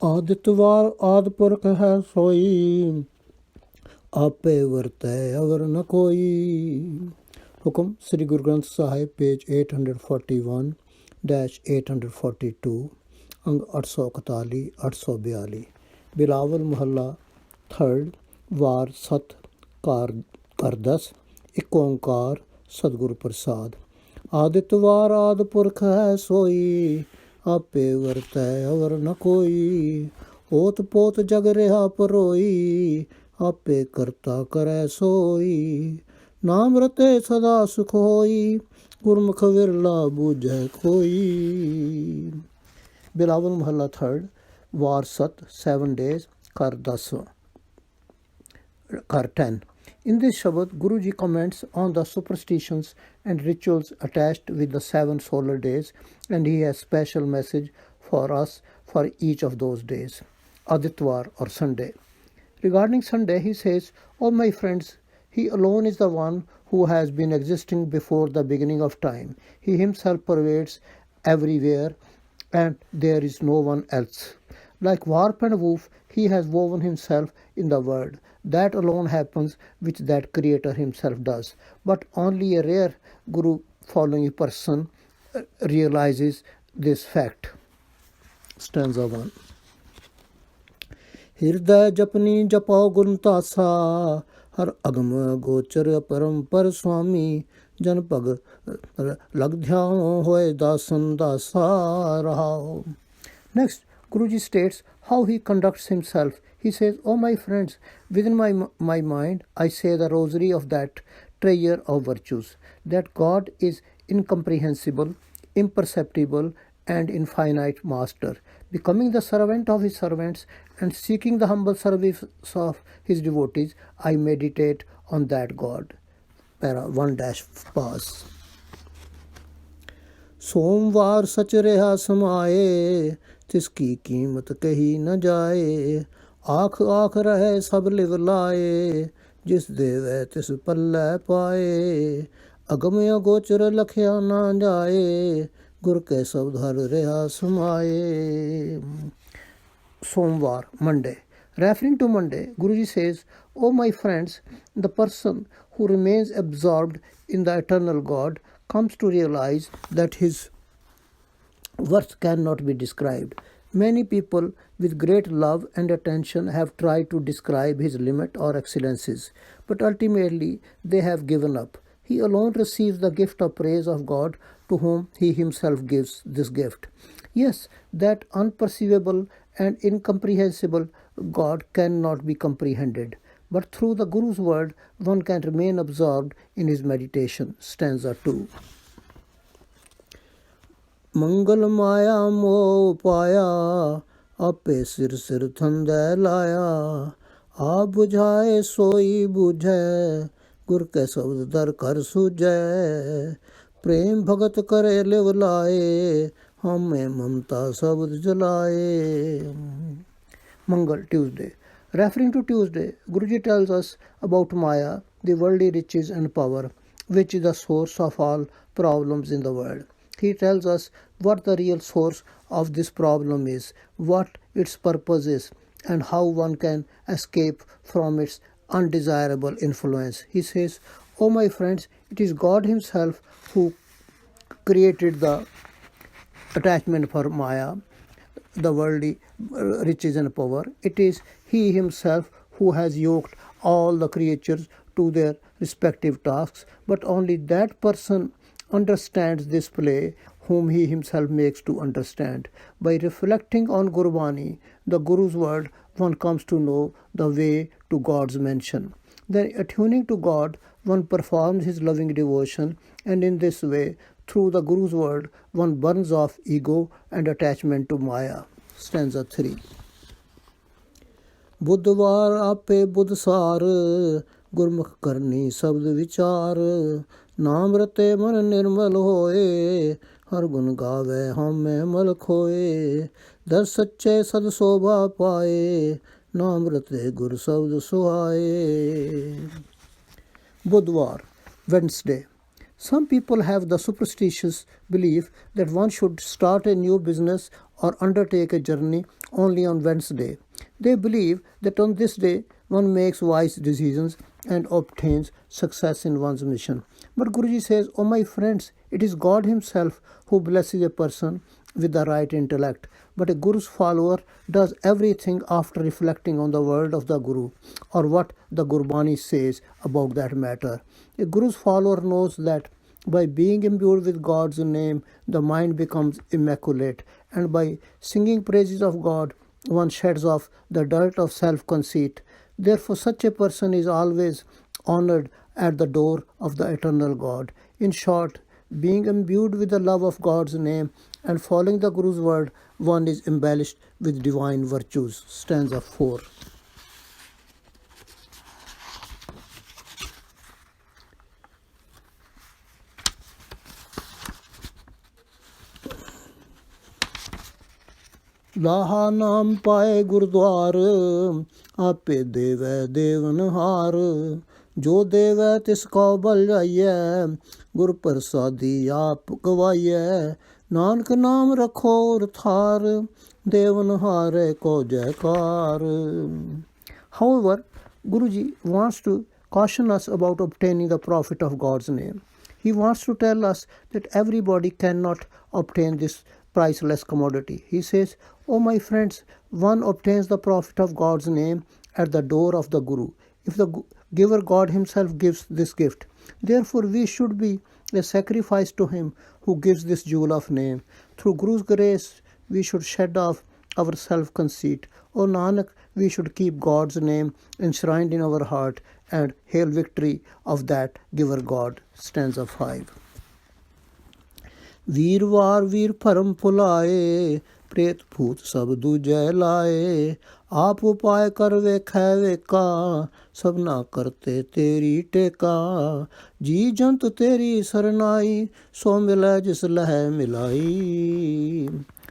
आदित्य वार आदि पुरख है सोई, आपे वर्तै अवर न कोई। हुक्म श्री गुरु ग्रंथ साहिब पेज 841-842 अंग 841 842। बिलावल मोहल्ला थर्ड वार सत कर 10 एक ओंकार सतगुरु प्रसाद। आदित्य वार आदि पुरख है सोई, आपे वर्तै अवर न कोई। ओत पोत जग रहा परोई, आपे करता करै सोई। नाम रते सदा सुख होई, गुरमुख विरला बूझै कोई। बिलावल मोहल्ला थर्ड वार सत 7 days कर 10 In this Shabad, Guruji comments on the superstitions and rituals attached with the 7 solar days, and he has special message for us for each of those days. Aditwar or Sunday. Regarding Sunday, he says, "O my friends, he alone is the one who has been existing before the beginning of time. He himself pervades everywhere, and there is no one else. Like warp and woof, he has woven himself in the world. That alone happens which that Creator himself does. But only a rare Guru following person realizes this fact." Stanza 1. हृदय जपनी जपो गुणतासा, हर अगम गोचर परम्पर स्वामी। जन पग लग ध्यान होए दासन दासा रहाओ. Next, Guruji states how he conducts himself. He says, "O my friends, within my mind I say the rosary of that treasure of virtues, that God is incomprehensible, imperceptible, and infinite master. Becoming the servant of his servants and seeking the humble service of his devotees, I meditate on that God." Para 1-pause. सोमवार सच रहा समाए, तिसकी कीमत कही न जाए। आख आख रहे सब लिव लाए, जिस देवे तिस पल्लै पाए। अगम अगोचर लखया न जाए, गुर के सब धर रहा समाए. Somvar, Monday. Referring to Monday, Guruji says, "O my friends, the person who remains absorbed in the eternal God comes to realize that his worth cannot be described. Many people with great love and attention have tried to describe his limit or excellences, but ultimately they have given up. He alone receives the gift of praise of God, to whom he himself gives this gift. Yes, that unperceivable and incomprehensible God cannot be comprehended, but through the Guru's word one can remain absorbed in his meditation." Stanza 2. मंगल माया मोह पाया, आपे सिर सिर थंदै लाया। आप बुझाए सोई बुझै, गुर के शब्द दर कर सूझै। प्रेम भगत करे लिव लाए, हमें ममता शब्द जलाए. Mangal, Tuesday. Referring to Tuesday, Guruji tells us about Maya, the worldly riches and power, which is the source of all problems in the world. He tells us what the real source of this problem is, what its purpose is, and how one can escape from its undesirable influence. He says, "O my friends, it is God himself who created the attachment for Maya, the worldly riches and power. It is he himself who has yoked all the creatures to their respective tasks, but only that person understands this play whom he himself makes to understand. By reflecting on Gurbani, the Guru's word, one comes to know the way to God's mansion. Then, attuning to God, one performs his loving devotion, and in this way, through the Guru's word, one burns off ego and attachment to Maya." Stanza 3. बुधवार आपे बुधसार, गुरमुख करनी शब्द विचार। नाम रते मन निर्मल होए, हर गुण गावे हमें मल खोए। दर सच्चे सद शोभा पाए, नाम रते गुर शब्द सुहाए. Budhwar, Wednesday. Some people have the superstitious belief that one should start a new business or undertake a journey only on Wednesday. They believe that on this day one makes wise decisions and obtains success in one's mission. But Guruji says, "Oh my friends, it is God Himself who blesses a person with the right intellect. But a Guru's follower does everything after reflecting on the word of the Guru or what the Gurbani says about that matter. A Guru's follower knows that by being imbued with God's name, the mind becomes immaculate, and by singing praises of God, one sheds off the dirt of self-conceit. Therefore, such a person is always honored at the door of the eternal God. In short, being imbued with the love of God's name and following the Guru's word, one is embellished with divine virtues." Stanza 4. ਲਾਹਾ ਨਾਮ ਪਾਏ ਗੁਰਦੁਆਰ ਆਪੇ ਦੇਵੈ ਦੇਵਨਹਾਰ ਜੋ ਦੇਵੈ ਤਿਸ Q ਬਲ ਜਾਈਐ ਗੁਰ ਪ੍ਰਸਾਦੀ ਆਪ ਗਵਾਈਐ ਨਾਨਕ ਨਾਮ ਰੱਖੋ ਰਥਾਰ ਦੇਵਨਹਾਰੇ ਕੋ ਜੈਕਾਰ. However, Guruji wants to caution us about obtaining the profit of God's name. He wants to tell us that everybody cannot obtain this priceless commodity. He says, "Oh my friends, one obtains the profit of God's name at the door of the Guru. If the giver God Himself gives this gift, therefore we should be a sacrifice to Him who gives this jewel of name. Through Guru's grace, we should shed off our self-conceit. O Nanak, we should keep God's name enshrined in our heart and hail victory of that giver God." Stanza 5. ਵੀਰ ਵਾਰ ਵੀਰ ਭਰਮ ਭੁਲਾਏ ਪ੍ਰੇਤ ਭੂਤ ਸਭ ਦੂਜੈ ਲਾਏ ਆਪ ਉਪਾਇ ਕਰ ਵੇਖੈ ਵੇਖਾ ਸਭਨਾ ਕਰਤੇ ਤੇਰੀ ਟੇਕਾ ਜੀ ਜੰਤ ਤੇਰੀ ਸਰਨਾਈ ਸੋ ਮਿਲੈ ਜਿਸ ਲਹਿ ਮਿਲਾਈ.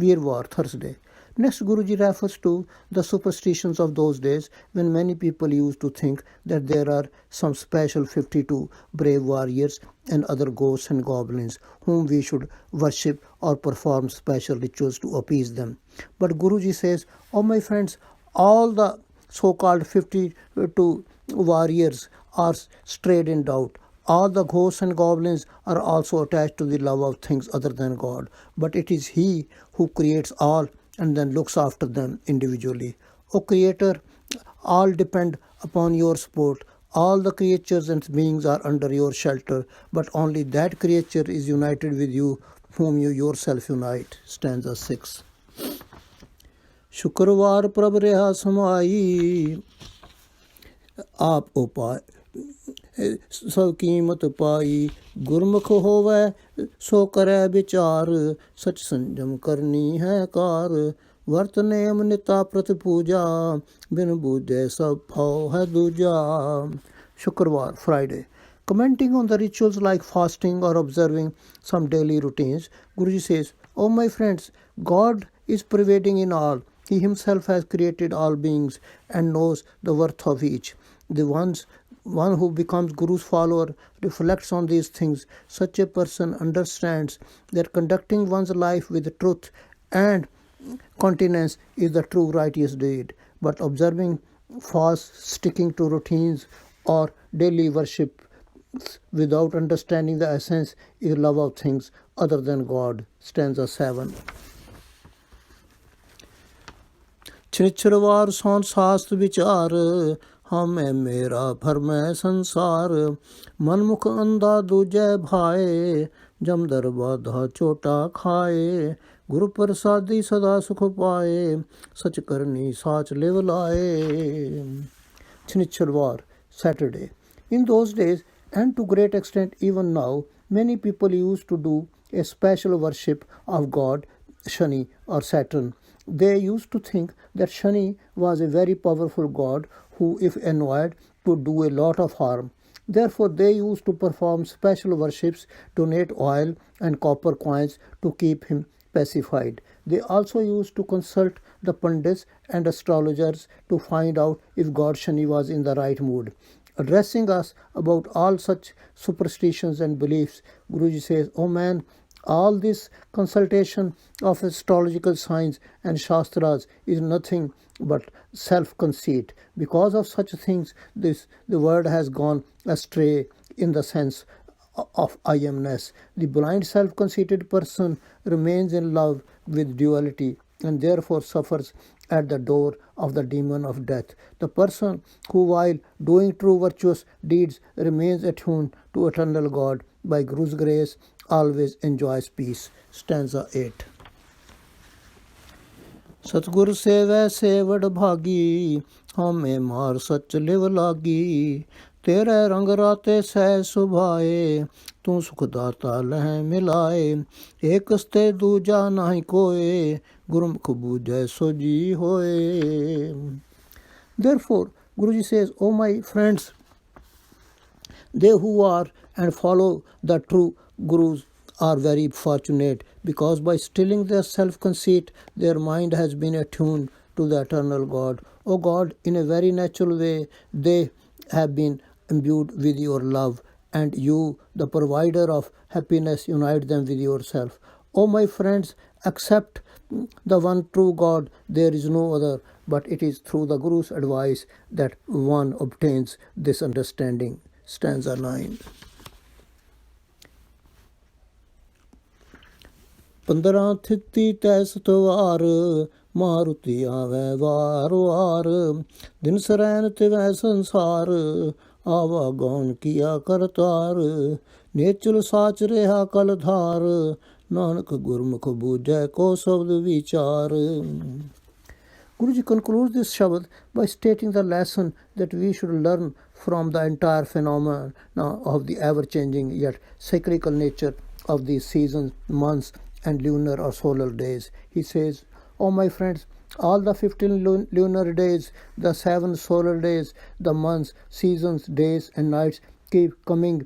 ਵੀਰਵਾਰ, Thursday. Next, Guruji refers to the superstitions of those days when many people used to think that there are some special 52 brave warriors and other ghosts and goblins whom we should worship or perform special rituals to appease them. But Guruji says, "Oh my friends, all the so-called 52 warriors are strayed in doubt. All the ghosts and goblins are also attached to the love of things other than God. But it is He who creates all and then looks after them individually. O Creator, all depend upon your support. All the creatures and beings are under your shelter, but only that creature is united with you whom you yourself unite." Stanza 6. शुक्रवार प्रभ रहा समाई आप उपाय सब कीमत पाई गुरमुख होवै सो करै विचार सच संजम करनी है कार वर्त नेम निता प्रति पूजा बिन बूझे सब भाव है दूजा. Shukrawar, Friday. Commenting on the rituals like fasting or observing some daily routines, Guruji says, "Oh my friends, God is pervading in all. He Himself has created all beings and knows the worth of each. The one who becomes Guru's follower reflects on these things. Such a person understands that conducting one's life with truth and continence is the true righteous deed. But observing fast, sticking to routines or daily worship without understanding the essence is love of things other than God." Stanza 7. ਛਿਛਰਵਾਰ ਸੌਨ ਸਾਸਤ ਵਿਚਾਰ ਹਮੈ ਮੇਰਾ ਭਰਮੈ ਸੰਸਾਰ ਮਨਮੁਖ ਅੰਧਾ ਦੂਜੈ ਭਾਏ ਜਮਦਰ ਬਾਧਾ ਚੋਟਾ ਖਾਏ ਗੁਰ ਪ੍ਰਸਾਦੀ ਸਦਾ ਸੁਖ ਪਾਏ ਸਚ ਕਰਨੀ ਸਾਚ ਲਿਵ ਲਾਏ. ਛਿਨਿਛਰਵਾਰ, Saturday. In those days, and to great extent even now, many people used to do a special worship of God Shani or Saturn. They used to think that Shani was a very powerful god who, if annoyed, could do a lot of harm. Therefore, they used to perform special worships, donate oil and copper coins to keep him pacified. They also used to consult the Pandits and astrologers to find out if God Shani was in the right mood. Addressing us about all such superstitions and beliefs, Guruji says, "Oh man, All this consultation of astrological signs and shastras is nothing but self-conceit. Because of such things, the word has gone astray in the sense of I amness. The blind self-conceited person remains in love with duality and therefore suffers at the door of the demon of death. The person who, while doing true virtuous deeds, remains attuned to eternal God by Guru's grace, always enjoys peace. Stanza 8. सतगुर सेवै सेवड़ भागी, हमें मार सच live लागी। तेरे रंग राते सह सुभाए, तू सुखदाता लह मिलाए। एक स्ते दूजा नाही कोय, गुरमुख बूझै सो जी होए। Therefore, Guruji says, O my friends, they who are and follow the true Gurus are very fortunate, because by stilling their self-conceit, their mind has been attuned to the eternal God. O God, in a very natural way, they have been imbued with your love, and you, the provider of happiness, unite them with yourself. O my friends, accept the one true God. There is no other, but it is through the Guru's advice that one obtains this understanding. Stanza 9. 15 ਥਿਤੀ ਤੈ ਸਤਵਾਰ, ਮਾਰੁਤੀ ਆਵੈ ਵਾਰ ਵਾਰ। ਦਿਨ ਸਰੈਨ ਤਿਵੈ ਸੰਸਾਰ, ਆਵਾ gone ਕੀਆ ਕਰਤਾਰ। ਨੇਚਲ ਸਾਚ ਰਿਹਾ ਕਲ ਧਾਰ, ਨਾਨਕ ਗੁਰਮੁਖ ਬੂਝੈ ਕੋ ਸ਼ਬਦ ਵਿਚਾਰ। Guruji concludes this Shabad by stating the lesson that we should learn from the entire phenomena of the ever-changing yet cyclical nature of these seasons, months, and lunar or solar days. He says, O my friends, all the 15 lunar days, the 7 solar days, the months, seasons, days, and nights keep coming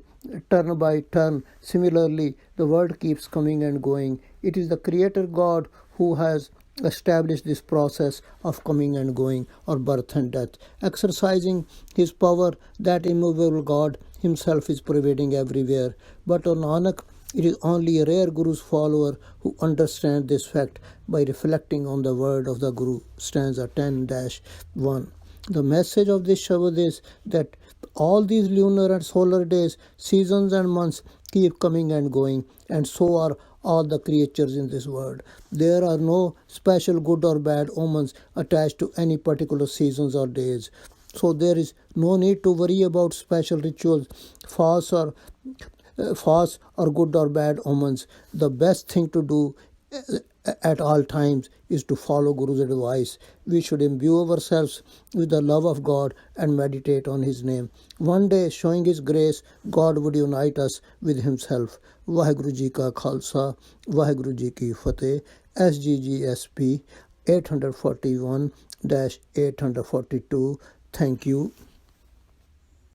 turn by turn. Similarly, the world keeps coming and going. It is the Creator God who has established this process of coming and going, or birth and death. Exercising his power, that immovable God himself is pervading everywhere. But O Nanak, it is only a rare Guru's follower who understands this fact by reflecting on the word of the Guru. Stanza 10-1. The message of this Shabad is that all these lunar and solar days, seasons and months keep coming and going, and so are all the creatures in this world. There are no special good or bad omens attached to any particular seasons or days. So there is no need to worry about special rituals, false or good or bad omens. The best thing to do at all times is to follow Guru's advice. We should imbue ourselves with the love of God and meditate on His name. One day, showing His grace, God would unite us with Himself. Vaheguru Ji Ka Khalsa, Vaheguru Ji Ki Fateh. SGGSP 841-842. Thank you.